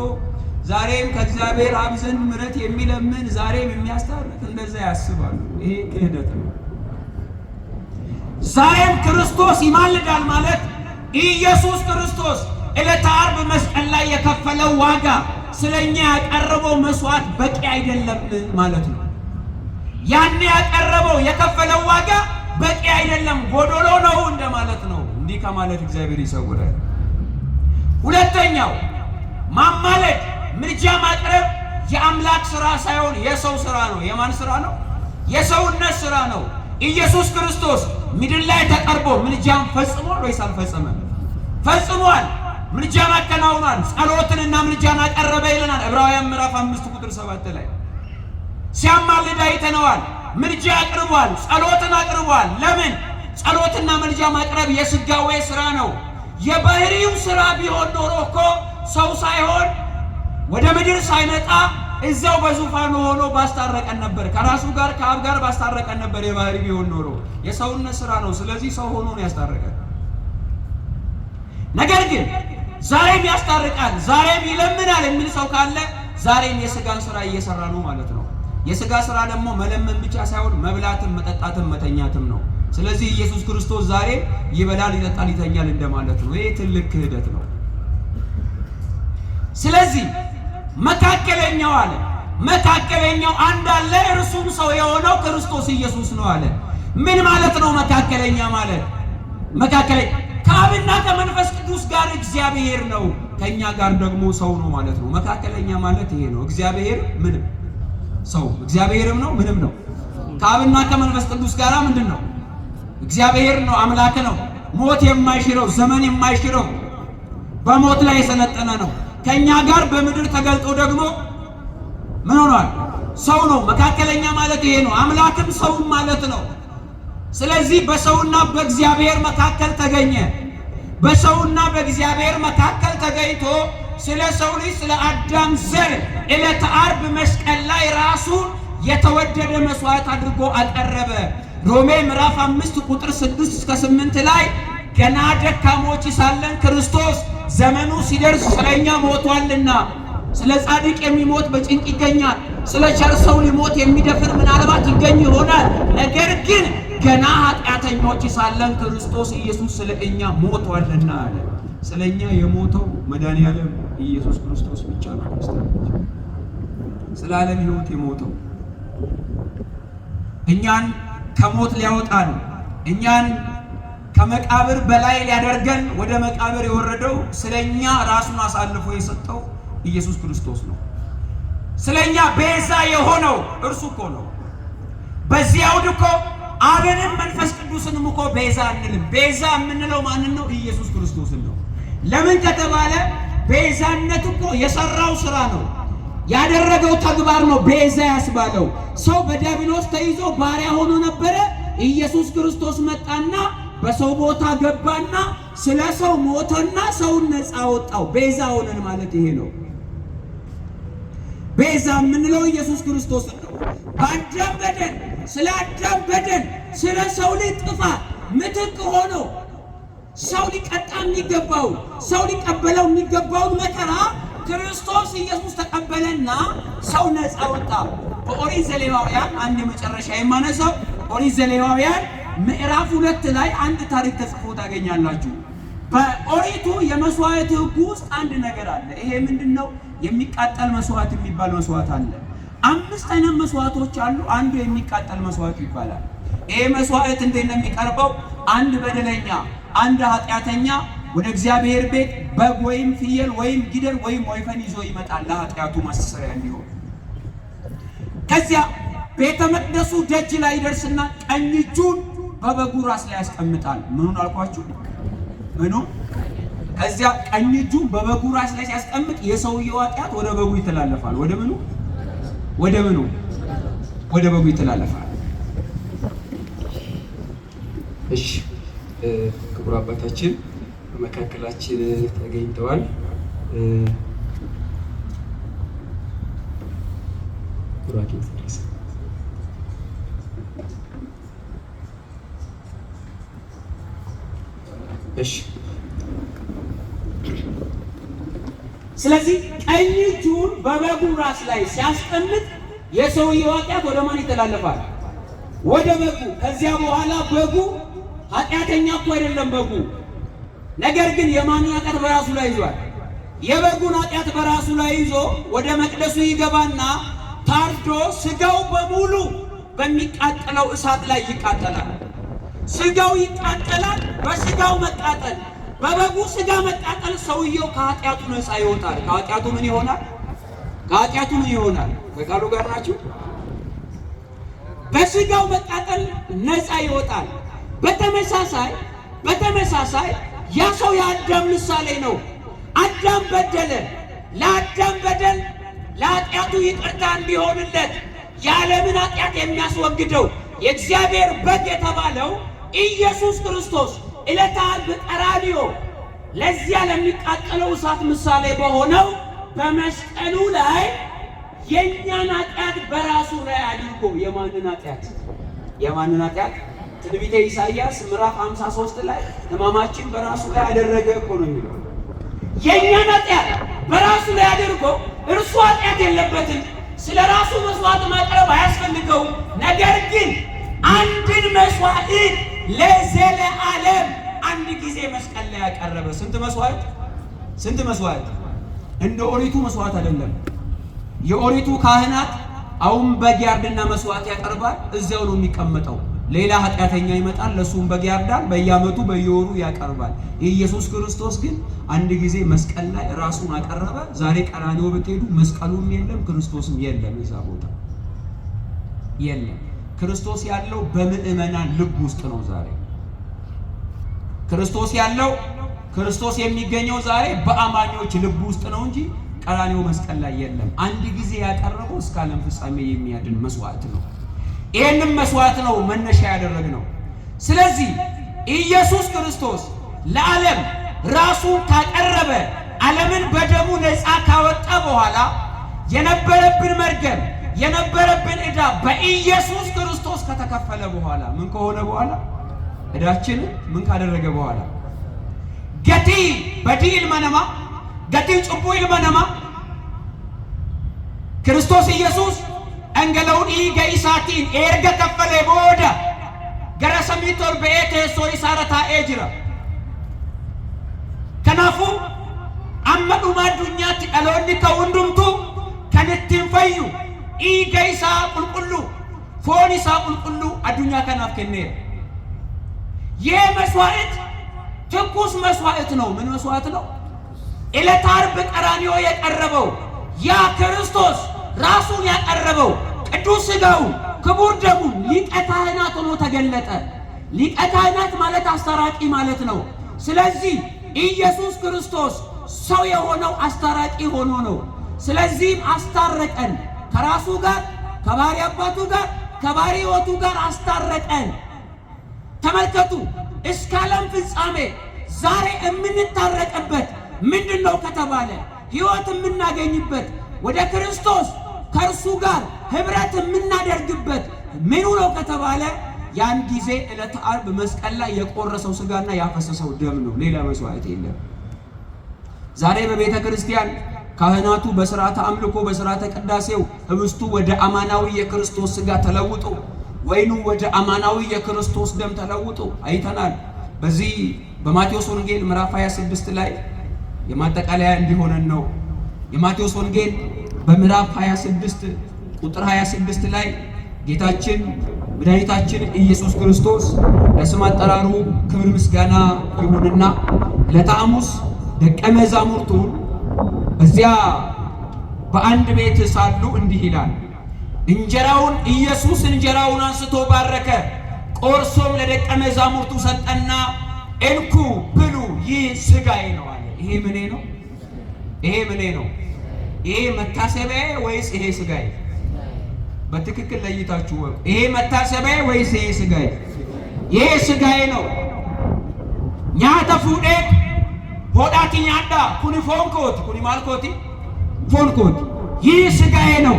ዛሬም ከእግዚአብሔር አብ ዘንድ ምሕረት የሚለምን ዛሬም የሚያስታርቅ እንደዛ ያስባሉ። ይሄ ክህደት ነው። ዛሬም ክርስቶስ ይማልዳል ማለት ኢየሱስ ክርስቶስ ዕለተ ዓርብ መስቀል ላይ የከፈለው ዋጋ ስለኛ ያቀረበው መስዋዕት በቂ አይደለም ማለት ነው። ያኔ ያቀረበው የከፈለው ዋጋ በቂ አይደለም፣ ጎዶሎ ነው እንደማለት ነው። እንዲህ ከማለት እግዚአብሔር ይሰውራል። ሁለተኛው ማማለድ፣ ምልጃ ማቅረብ የአምላክ ስራ ሳይሆን የሰው ስራ ነው። የማን ስራ ነው? የሰውነት ስራ ነው። ኢየሱስ ክርስቶስ ምድር ላይ ተቀርቦ ምልጃን ፈጽሟል ወይስ አልፈጸመም? ፈጽሟል። ምልጃ ማከናውኗል። ጸሎትንና ምልጃን አቀረበ ይለናል ዕብራውያን ምዕራፍ 5 ቁጥር 7 ላይ። ሲያማልድ አይተነዋል። ምልጃ አቅርቧል፣ ጸሎትን አቅርቧል። ለምን? ጸሎትና ምልጃ ማቅረብ የሥጋዌ ስራ ነው። የባህሪው ስራ ቢሆን ኖሮ እኮ ሰው ሳይሆን ወደ ምድር ሳይመጣ እዛው በዙፋኑ ሆኖ ባስታረቀን ነበር። ከራሱ ጋር ከአብ ጋር ባስታረቀን ነበር። የባህሪ ቢሆን ኖሮ የሰውነት ስራ ነው። ስለዚህ ሰው ሆኖ ነው ያስታረቀን። ነገር ግን ዛሬም ያስታርቃል፣ ዛሬም ይለምናል የሚል ሰው ካለ ዛሬም የሥጋን ስራ እየሰራ ነው ማለት ነው። የሥጋ ስራ ደግሞ መለመን ብቻ ሳይሆን መብላትም መጠጣትም መተኛትም ነው። ስለዚህ ኢየሱስ ክርስቶስ ዛሬ ይበላል፣ ይጠጣል፣ ይተኛል እንደማለት ነው። ይሄ ትልቅ ክህደት ነው። ስለዚህ መካከለኛው አለ፣ መካከለኛው አንድ አለ፣ እርሱም ሰው የሆነው ክርስቶስ ኢየሱስ ነው አለ። ምን ማለት ነው መካከለኛ ማለት? መካከለኛ ከአብና ከመንፈስ ቅዱስ ጋር እግዚአብሔር ነው፣ ከኛ ጋር ደግሞ ሰው ነው ማለት ነው። መካከለኛ ማለት ይሄ ነው። እግዚአብሔር ምንም ሰው፣ እግዚአብሔርም ነው ምንም ነው። ከአብና ከመንፈስ ቅዱስ ጋር ምንድን ነው? እግዚአብሔር ነው፣ አምላክ ነው። ሞት የማይሽረው ዘመን የማይሽረው በሞት ላይ የሰለጠነ ነው። ከኛ ጋር በምድር ተገልጦ ደግሞ ምን ሆኗል? ሰው ነው። መካከለኛ ማለት ይሄ ነው። አምላክም ሰውም ማለት ነው። ስለዚህ በሰውና በእግዚአብሔር መካከል ተገኘ። በሰውና በእግዚአብሔር መካከል ተገኝቶ ስለ ሰው ልጅ ስለ አዳም ዘር ዕለተ ዓርብ መስቀል ላይ ራሱን የተወደደ መስዋዕት አድርጎ አቀረበ። ሮሜ ምዕራፍ 5 ቁጥር 6 እስከ 8 ላይ ገና ደካሞች ሳለን ክርስቶስ ዘመኑ ሲደርስ ስለኛ ሞቷልና፣ ስለ ጻድቅ የሚሞት በጭንቅ ይገኛል፣ ስለ ቸር ሰው ሊሞት የሚደፍር ምናልባት ይገኝ ይሆናል። ነገር ግን ገና ኃጢአተኞች ሳለን ክርስቶስ ኢየሱስ ስለ እኛ ሞቷልና አለ። ስለ እኛ የሞተው መድኃኒዓለም ኢየሱስ ክርስቶስ ብቻ ነው። ስለ ዓለም ሕይወት የሞተው እኛን ከሞት ሊያወጣን፣ እኛን ከመቃብር በላይ ሊያደርገን ወደ መቃብር የወረደው ስለኛ ራሱን አሳልፎ የሰጠው ኢየሱስ ክርስቶስ ነው። ስለኛ ቤዛ የሆነው እርሱ እኮ ነው። በዚህ አውድ እኮ አብንም መንፈስ ቅዱስንም እኮ ቤዛ አንልም። ቤዛ የምንለው ማንን ነው? ኢየሱስ ክርስቶስን ነው። ለምን ከተባለ ቤዛነት እኮ የሰራው ስራ ነው፣ ያደረገው ተግባር ነው ቤዛ ያስባለው። ሰው በዲያብሎስ ተይዞ ባሪያ ሆኖ ነበረ። ኢየሱስ ክርስቶስ መጣና በሰው ቦታ ገባና ስለ ሰው ሞተና ሰውን ነፃ አወጣው። ቤዛ ሆነን ማለት ይሄ ነው። ቤዛ የምንለው ኢየሱስ ክርስቶስ ነው። በአዳም በደል፣ ስለ አዳም በደል፣ ስለ ሰው ልጅ ጥፋት ምትክ ሆኖ ሰው ሊቀጣ የሚገባው ሰው ሊቀበለው የሚገባውን መከራ ክርስቶስ ኢየሱስ ተቀበለና ሰው ነፃ ወጣ። በኦሪት ዘሌዋውያን አንድ መጨረሻ የማነሳው ኦሪት ዘሌዋውያን ምዕራፍ 2 ላይ አንድ ታሪክ ተጽፎ ታገኛላችሁ። በኦሪቱ የመስዋዕት ሕግ ውስጥ አንድ ነገር አለ። ይሄ ምንድነው? የሚቃጠል መስዋዕት የሚባል መስዋዕት አለ። 5 አይነት መስዋዕቶች አሉ። አንዱ የሚቃጠል መስዋዕት ይባላል። ይሄ መስዋዕት እንዴት ነው የሚቀርበው? አንድ በደለኛ፣ አንድ ኃጢአተኛ ወደ እግዚአብሔር ቤት በግ ወይም ፍየል ወይም ጊደር ወይም ወይፈን ይዞ ይመጣል ለኃጢአቱ ማስተሰሪያ እንዲሆን። ከዚያ ቤተ መቅደሱ ደጅ ላይ ይደርስና ቀኝ እጁን በበጉ ራስ ላይ ያስቀምጣል። ምኑን አልኳችሁ? ምኑ? ከዚያ ቀኝ እጁን በበጉ ራስ ላይ ሲያስቀምጥ የሰውየው ኃጢአት ወደ በጉ ይተላለፋል። ወደ ምኑ? ወደ ምኑ? ወደ በጉ ይተላለፋል። እሺ፣ ክቡር አባታችን በመካከላችን ተገኝተዋል። እሺ፣ ስለዚህ ቀኝ እጁን በበጉ ራስ ላይ ሲያስቀምጥ የሰውየው ኃጢአት ወደ ማን ይተላለፋል? ወደ በጉ። ከዚያ በኋላ በጉ ኃጢአተኛ እኮ አይደለም በጉ። ነገር ግን የማንን ኃጢአት በራሱ ላይ ይዟል? የበጉን ኃጢአት በራሱ ላይ ይዞ ወደ መቅደሱ ይገባና ታርዶ ስጋው በሙሉ በሚቃጠለው እሳት ላይ ይቃጠላል። ስጋው ይቃጠላል። በስጋው መቃጠል፣ በበጉ ስጋ መቃጠል ሰውየው ከኃጢአቱ ነፃ ይወጣል። ከኃጢአቱ ምን ይሆናል? ከኃጢአቱ ምን ይሆናል? በቃሉ ጋር ናችሁ። በስጋው መቃጠል ነፃ ይወጣል። በተመሳሳይ ያ ሰው የአዳም ምሳሌ ነው። አዳም በደለ። ለአዳም በደል ለኃጢአቱ ይቅርታ እንዲሆንለት የዓለምን ኃጢአት የሚያስወግደው የእግዚአብሔር በግ የተባለው ኢየሱስ ክርስቶስ ዕለተ ዓርብ ቀራንዮ ለዚያ ለሚቃጠለው እሳት ምሳሌ በሆነው በመስቀሉ ላይ የእኛን ኃጢአት በራሱ ላይ አድርጎ የማንን ኃጢአት? ትንቢተ ኢሳይያስ ምዕራፍ 53 ላይ ሕማማችን በራሱ ላይ አደረገ እኮ ነው የሚለው። የእኛን ኃጢአት በራሱ ላይ አድርጎ እርሱ ኃጢአት የለበትም። ስለ ራሱ መስዋዕት ማቅረብ አያስፈልገውም። ነገር ግን አንድን መስዋዕት ለዘለዓለም አንድ ጊዜ መስቀል ላይ ያቀረበ። ስንት መስዋዕት? እንደ ኦሪቱ መስዋዕት አይደለም። የኦሪቱ ካህናት አሁን በግ ያርድና መስዋዕት ያቀርባል። እዚያው ነው የሚቀመጠው። ሌላ ኃጢአተኛ ይመጣል፣ ለሱም በግ ያርዳል፣ በየዓመቱ በየወሩ ያቀርባል። ኢየሱስ ክርስቶስ ግን አንድ ጊዜ መስቀል ላይ ራሱን አቀረበ። ዛሬ ቀራንዮ ብትሄዱ መስቀሉም የለም ክርስቶስም የለም። እዛ ቦታ የለም። ክርስቶስ ያለው በምዕመናን ልብ ውስጥ ነው። ዛሬ ክርስቶስ ያለው ክርስቶስ የሚገኘው ዛሬ በአማኞች ልብ ውስጥ ነው እንጂ ቀራንዮ መስቀል ላይ የለም። አንድ ጊዜ ያቀረበው እስከ ዓለም ፍጻሜ የሚያድን መስዋዕት ነው። ይህንም መስዋዕት ነው መነሻ ያደረግነው። ስለዚህ ኢየሱስ ክርስቶስ ለዓለም ራሱን ካቀረበ ዓለምን በደሙ ነፃ ካወጣ በኋላ የነበረብን መርገም የነበረብን ዕዳ በኢየሱስ ክርስቶስ ከተከፈለ በኋላ ምን ከሆነ በኋላ ዕዳችንን ምን ካደረገ በኋላ ገቲ በዲ ኢልመነማ ገቲ ጭቡ ኢልመነማ ክርስቶስ ኢየሱስ አንገለውን ኢገይሳቲን ኤርገ ከፈለ ቦዳ ገረሰሚቶር በኤቴ ሶይሳረታ ኤጅራ ከናፉ አመዱማ ዱኛቲ አሎኒ ከወንዱምቱ ከነቲን ፈዩ ኢገይሳ ቁልቁሉ ፎኒሳ ቁልቁሉ አዱኛ ከናፍ ከነ የመስዋዕት ትኩስ መስዋዕት ነው። ምን መስዋዕት ነው? ዕለተ ዓርብ ቀራንዮ የቀረበው ያ ክርስቶስ ራሱን ያቀረበው ቅዱስ ሥጋው ክቡር ደሙ ሊቀ ካህናት ሆኖ ተገለጠ። ሊቀ ካህናት ማለት አስታራቂ ማለት ነው። ስለዚህ ኢየሱስ ክርስቶስ ሰው የሆነው አስታራቂ ሆኖ ነው። ስለዚህም አስታረቀን ከራሱ ጋር ከባሕሪ አባቱ ጋር ከባሕሪ ሕይወቱ ጋር አስታረቀን። ተመልከቱ፣ እስከ ዓለም ፍጻሜ ዛሬ የምንታረቅበት ምንድነው ከተባለ ሕይወት የምናገኝበት ወደ ክርስቶስ ከእርሱ ጋር ኅብረት የምናደርግበት ምኑ ነው ከተባለ ያን ጊዜ ዕለተ ዓርብ መስቀል ላይ የቆረሰው ሥጋና ያፈሰሰው ደም ነው። ሌላ መስዋዕት የለም። ዛሬ በቤተ ክርስቲያን ካህናቱ በሥርዓተ አምልኮ በሥርዓተ ቅዳሴው ኅብስቱ ወደ አማናዊ የክርስቶስ ሥጋ ተለውጦ ወይኑ ወደ አማናዊ የክርስቶስ ደም ተለውጦ አይተናል። በዚህ በማቴዎስ ወንጌል ምዕራፍ 26 ላይ የማጠቃለያ እንዲሆነን ነው። የማቴዎስ ወንጌል በምዕራፍ 26 ቁጥር 26 ላይ ጌታችን መድኃኒታችን ኢየሱስ ክርስቶስ ለስም አጠራሩ ክብር ምስጋና ይሁንና ዕለተ ሐሙስ ደቀ መዛሙርቱን በዚያ በአንድ ቤት ሳሉ እንዲህ ይላል። እንጀራውን ኢየሱስ እንጀራውን አንስቶ ባረከ፣ ቆርሶም ለደቀ መዛሙርቱ ሰጠና እንኩ ብሉ፣ ይህ ሥጋዬ ነው አለ። ይሄ ምኔ ነው? ይሄ ምኔ ነው? ይሄ መታሰቢያዬ ወይስ ይሄ ሥጋዬ? በትክክል ለይታችሁ ወቁ። ይሄ መታሰቢያዬ ወይስ ይሄ ሥጋዬ? ይሄ ሥጋዬ ነው። ኛተ ፉዴ ሆዳቲ ኛዳ ኩኒ ፎንኮት ኩኒ ማልኮቲ ፎንኮት፣ ይህ ሥጋዬ ነው።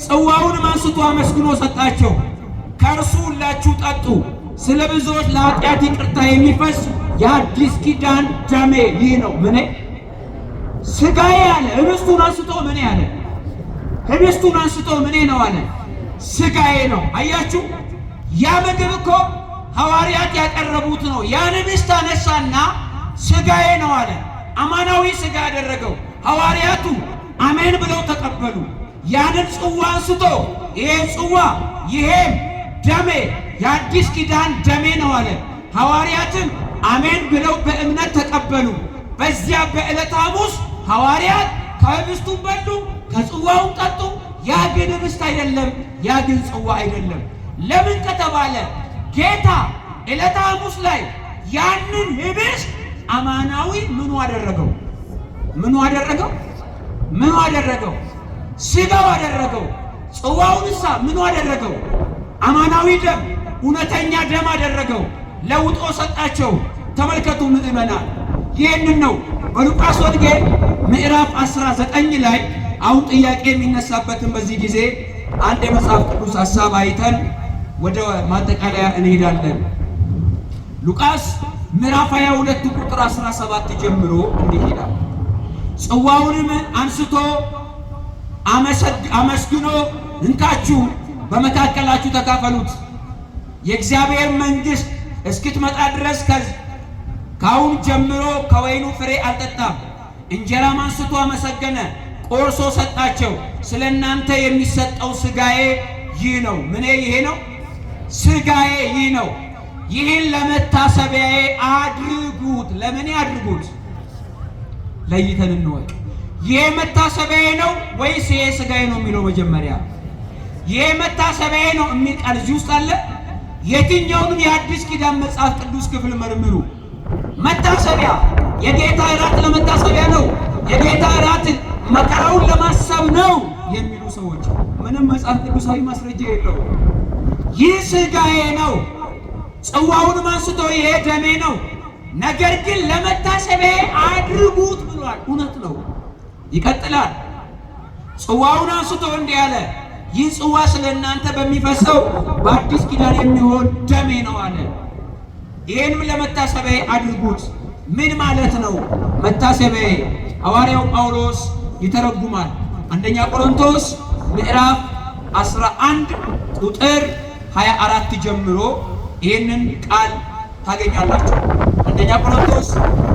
ጽዋውንም አንስቶ አመስግኖ ሰጣቸው። ከእርሱ ሁላችሁ ጠጡ፣ ስለ ብዙዎች ለኃጢአት ይቅርታ የሚፈስ የአዲስ ኪዳን ደሜ ይህ ነው። ምኔ? ሥጋዬ አለ። ኅብስቱን አንስቶ ምኔ አለ? ኅብስቱን አንስቶ ምኔ ነው አለ? ሥጋዬ ነው። አያችሁ፣ ያ ምግብ እኮ ሐዋርያት ያቀረቡት ነው። ያን ኅብስት አነሳና ሥጋዬ ነው አለ። አማናዊ ሥጋ ያደረገው ሐዋርያቱ አሜን ብለው ተቀበሉ። ያንን ጽዋ አንስቶ ይሄ ጽዋ ይሄም ደሜ የአዲስ ኪዳን ደሜ ነው አለ። ሐዋርያትም አሜን ብለው በእምነት ተቀበሉ። በዚያ በዕለተ ሐሙስ ሐዋርያት ከኅብስቱ በሉ፣ ከጽዋውም ጠጡ። ያ ግን ኅብስት አይደለም፣ ያ ግን ጽዋ አይደለም። ለምን ከተባለ ጌታ ዕለተ ሐሙስ ላይ ያንን ኅብስት አማናዊ ምኑ አደረገው? ምኑ አደረገው? ምኑ አደረገው? ሥጋው አደረገው። ጽዋውንሳ ምኑ አደረገው? አማናዊ ደም፣ እውነተኛ ደም አደረገው። ለውጦ ሰጣቸው። ተመልከቱ ምዕመናን፣ ይህንን ነው በሉቃስ ወንጌል ምዕራፍ 19 ላይ አሁን ጥያቄ የሚነሳበትን በዚህ ጊዜ አንድ የመጽሐፍ ቅዱስ ሐሳብ አይተን ወደ ማጠቃለያ እንሄዳለን። ሉቃስ ምዕራፍ 22 ቁጥር 17 ጀምሮ እንዲህ ይላል። ጽዋውንም አንስቶ አመስግኖ እንካችሁ በመካከላችሁ ተካፈሉት፣ የእግዚአብሔር መንግሥት እስክትመጣ ድረስ ከአሁን ጀምሮ ከወይኑ ፍሬ አልጠጣም። እንጀራም አንስቶ አመሰገነ፣ ቆርሶ ሰጣቸው። ስለ እናንተ የሚሰጠው ሥጋዬ ይህ ነው። ምኔ? ይሄ ነው ሥጋዬ ይህ ነው። ይህን ለመታሰቢያዬ አድርጉት። ለምን አድርጉት? ለይተን እንወቅ። ይሄ መታሰቢያዬ ነው ወይስ ይሄ ሥጋዬ ነው የሚለው መጀመሪያ። ይሄ መታሰቢያዬ ነው የሚል ቃል እዚህ ውስጥ አለ። የትኛውንም የአዲስ ኪዳን መጽሐፍ ቅዱስ ክፍል መርምሩ። መታሰቢያ የጌታ እራት ለመታሰቢያ ነው፣ የጌታ እራት መከራውን ለማሰብ ነው የሚሉ ሰዎች ምንም መጽሐፍ ቅዱሳዊ ማስረጃ የለውም። ይህ ሥጋዬ ነው፣ ጽዋውንም አንስቶ ይሄ ደሜ ነው፣ ነገር ግን ለመታሰቢያ አድርጉት ብሏል። እውነት ነው። ይቀጥላል። ጽዋውን አንስቶ እንዲህ አለ፣ ይህ ጽዋ ስለ እናንተ በሚፈሰው በአዲስ ኪዳን የሚሆን ደሜ ነው አለ። ይህንም ለመታሰቢያ አድርጉት። ምን ማለት ነው መታሰቢያ? ሐዋርያው ጳውሎስ ይተረጉማል። አንደኛ ቆሮንቶስ ምዕራፍ 11 ቁጥር 24 ጀምሮ ይህንን ቃል ታገኛላችሁ። አንደኛ ቆሮንቶስ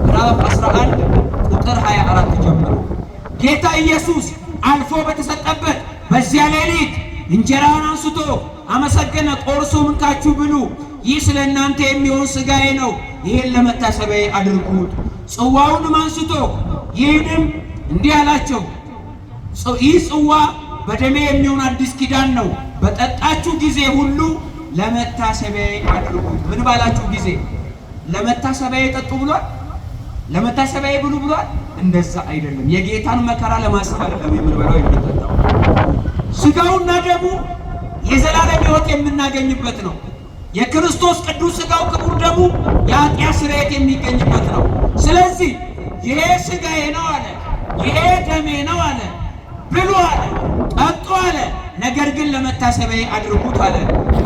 ምዕራፍ 11 ቁጥር 24 ጀምሮ ጌታ ኢየሱስ አልፎ በተሰጠበት በዚያ ሌሊት እንጀራን አንስቶ አመሰገነ፣ ቆርሶ እንካችሁ ብሉ፣ ይህ ስለ እናንተ የሚሆን ሥጋዬ ነው፣ ይህን ለመታሰቢያ አድርጉት። ጽዋውንም አንስቶ ይህንም እንዲህ አላቸው፣ ይህ ጽዋ በደሜ የሚሆን አዲስ ኪዳን ነው፣ በጠጣችሁ ጊዜ ሁሉ ለመታሰቢያ አድርጉት። ምን ባላችሁ ጊዜ? ለመታሰቢያ ጠጡ ብሏል? ለመታሰቢያ ብሉ ብሏል? እንደዛ አይደለም። የጌታን መከራ ለማሰብ አይደለም የምንበላው የምንጠጣው። ሥጋውና ደሙ የዘላለም ሕይወት የምናገኝበት ነው። የክርስቶስ ቅዱስ ሥጋው ክቡር ደሙ የኃጢአት ስርየት የሚገኝበት ነው። ስለዚህ ይሄ ሥጋዬ ነው አለ፣ ይሄ ደሜ ነው አለ፣ ብሉ አለ፣ ጠጡ አለ፣ ነገር ግን ለመታሰቢያ አድርጉት አለ።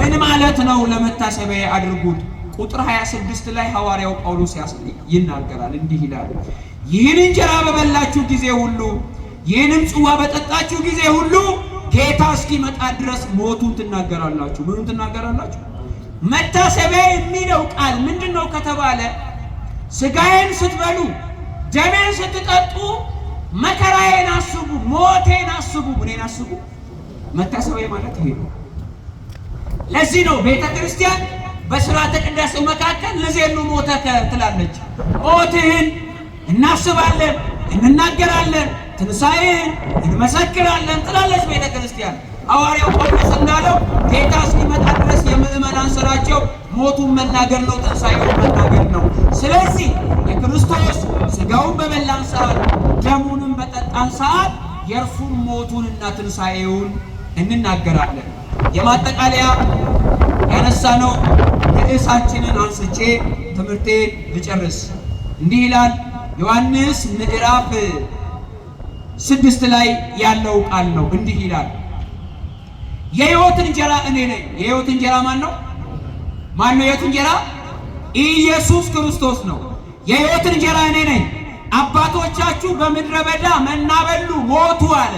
ምን ማለት ነው ለመታሰቢያ አድርጉት? ቁጥር 26 ላይ ሐዋርያው ጳውሎስ ይናገራል። እንዲህ ይላል፣ ይህን እንጀራ በበላችሁ ጊዜ ሁሉ ይህንም ጽዋ በጠጣችሁ ጊዜ ሁሉ ጌታ እስኪመጣ ድረስ ሞቱን ትናገራላችሁ። ምኑን ትናገራላችሁ? መታሰቢያ የሚለው ቃል ምንድን ነው ከተባለ ሥጋዬን ስትበሉ ደሜን ስትጠጡ መከራዬን አስቡ፣ ሞቴን አስቡ። ምኔን አስቡ? መታሰቢያ ማለት ይሄ ነው። ለዚህ ነው ቤተ ክርስቲያን በሥርዓተ ቅዳሴው መካከል ለዜኑ ሞተከ ትላለች። ሞትህን እናስባለን፣ እንናገራለን፣ ትንሣኤህን እንመሰክራለን ትላለች ቤተ ክርስቲያን። ሐዋርያው ጳውሎስ እንዳለው ጌታ እስኪመጣ ድረስ የምዕመናን ሥራቸው ሞቱን መናገር ነው፣ ትንሣኤውን መናገር ነው። ስለዚህ የክርስቶስ ሥጋውን በበላን ሰዓት ደሙንም በጠጣን ሰዓት የእርሱን ሞቱንና ትንሣኤውን እንናገራለን። የማጠቃለያ ያነሳነው ርዕሳችንን አንስቼ ትምህርቴን ልጨርስ። እንዲህ ይላል ዮሐንስ ምዕራፍ 6 ላይ ያለው ቃል ነው። እንዲህ ይላል የሕይወት እንጀራ እኔ ነኝ። የሕይወት እንጀራ ማን ነው? ማን ነው የሕይወት እንጀራ? ኢየሱስ ክርስቶስ ነው። የሕይወት እንጀራ እኔ ነኝ። አባቶቻችሁ በምድረ በዳ መና በሉ ሞቱ አለ።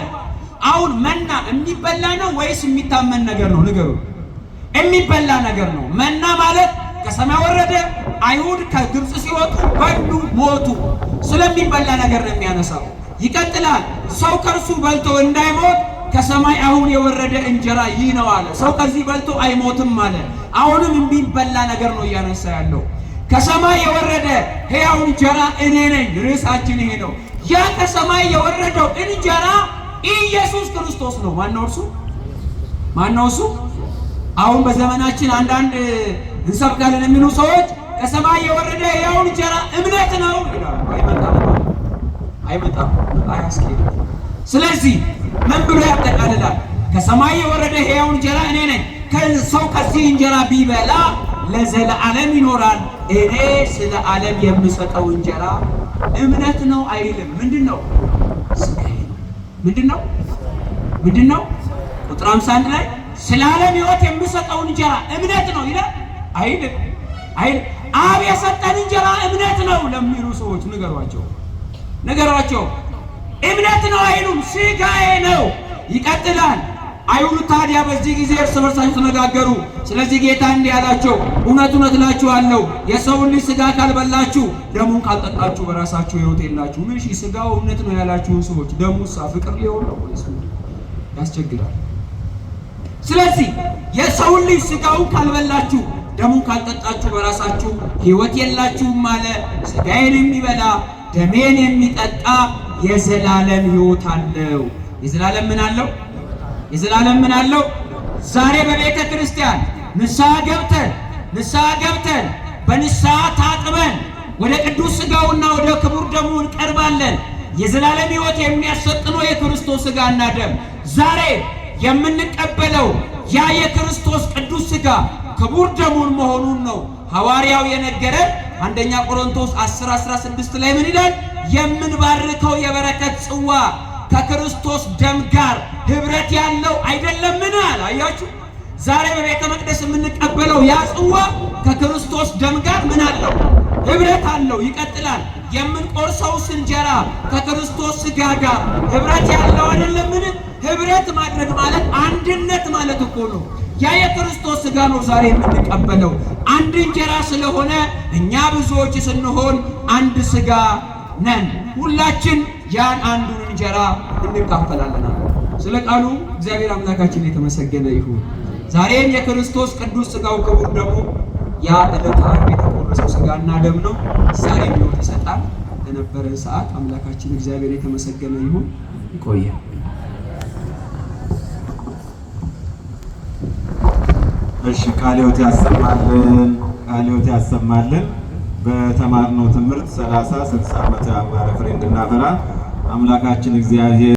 አሁን መና የሚበላ ነው ወይስ የሚታመን ነገር ነው? ንገሩ። የሚበላ ነገር ነው። መና ማለት ከሰማይ ወረደ። አይሁድ ከግብፅ ሲወጡ በሉ ሞቱ። ስለሚበላ ነገር ነው የሚያነሳው። ይቀጥላል። ሰው ከእርሱ በልቶ እንዳይሞት ከሰማይ አሁን የወረደ እንጀራ ይህ ነው አለ። ሰው ከዚህ በልቶ አይሞትም አለ። አሁንም የሚበላ ነገር ነው እያነሳ ያለው። ከሰማይ የወረደ ሕያው እንጀራ እኔ ነኝ። ርዕሳችን ይሄ ነው። ያ ከሰማይ የወረደው እንጀራ ኢየሱስ ክርስቶስ ነው። ማነው እርሱ? ማነው እሱ? አሁን በዘመናችን አንዳንድ እንሰብካለን የሚሉ ሰዎች ከሰማይ የወረደ ሕያው እንጀራ እምነት ነው ይላሉ። አይመጣም፣ አያስኬድም። ስለዚህ ምን ብሎ ያጠቃልላል? ከሰማይ የወረደ ሕያው እንጀራ እኔ ነኝ። ሰው ከዚህ እንጀራ ቢበላ ለዘለዓለም ይኖራል። እኔ ስለ ዓለም የምሰጠው እንጀራ እምነት ነው አይልም። ምንድን ነው? ሥጋዬ ነው። ምንድን ነው? ምንድን ነው? ቁጥር 51 ላይ ስለ ዓለም ሕይወት የምሰጠው እንጀራ እምነት ነው ይላል አይልም። አይልም። አብ የሰጠን እንጀራ እምነት ነው ለሚሉ ሰዎች ንገሯቸው፣ ንገሯቸው። እምነት ነው አይሉም፣ ሥጋዬ ነው። ይቀጥላል። አይሁድ ታዲያ በዚህ ጊዜ እርስ በርሳቸው ተነጋገሩ። ስለዚህ ጌታ እንዲህ አላቸው፣ እውነት እውነት እላችኋለሁ የሰውን ልጅ ሥጋ ካልበላችሁ ደሙን ካልጠጣችሁ በራሳችሁ ሕይወት የላችሁም። እሺ ሥጋው እምነት ነው ያላችሁን ሰዎች ደሙሳ ፍቅር ሊሆን ነው ወይስ? ያስቸግራል። ስለዚህ የሰውን ልጅ ሥጋውን ካልበላችሁ ደሙን ካልጠጣችሁ በራሳችሁ ሕይወት የላችሁም አለ። ሥጋዬን የሚበላ ደሜን የሚጠጣ የዘላለም ሕይወት አለው። የዘላለም ምን አለው? የዘላለም ምን አለው? ዛሬ በቤተ ክርስቲያን ንስሐ ገብተን በንስሐ ታጥበን ወደ ቅዱስ ሥጋውና ወደ ክቡር ደሙ እንቀርባለን። የዘላለም ሕይወት የሚያሰጥነው የክርስቶስ ሥጋና ደም ዛሬ የምንቀበለው ያ የክርስቶስ ቅዱስ ሥጋ ክቡር ደሙን መሆኑን ነው ሐዋርያው የነገረን። አንደኛ ቆሮንቶስ 10:16 ላይ ምን ይላል? የምንባርከው የበረከት ጽዋ ከክርስቶስ ደም ጋር ኅብረት ያለው አይደለምን? አያችሁ፣ ዛሬ በቤተ መቅደስ የምንቀበለው ያ ጽዋ ከክርስቶስ ደም ጋር ምን አለው? ኅብረት አለው። ይቀጥላል። የምንቆርሰው እንጀራ ከክርስቶስ ሥጋ ጋር ኅብረት ያለው አይደለምን? ኅብረት ማድረግ ማለት አንድነት ማለት እኮ ነው። ያ የክርስቶስ ሥጋ ነው ዛሬ የምንቀበለው። አንድ እንጀራ ስለሆነ እኛ ብዙዎች ስንሆን አንድ ሥጋ ነን። ሁላችን ያን አንዱን እንጀራ እንካፈላለን። ስለ ቃሉ እግዚአብሔር አምላካችን የተመሰገነ ይሁን። ዛሬም የክርስቶስ ቅዱስ ሥጋው ክቡር ደሙ ያ ዕለተ ዓርብ የተቆረሰው ሥጋና ደም ነው። ዛሬም ሕይወት ይሰጣል። ለነበረን ሰዓት አምላካችን እግዚአብሔር የተመሰገነ ይሁን። ይቆያል። እሺ፣ ቃለ ሕይወት ያሰማልን፣ ቃለ ሕይወት ያሰማልን። በተማርነው ትምህርት 30 60 ዓመት ያማረ ፍሬ እንድናፈራ አምላካችን እግዚአብሔር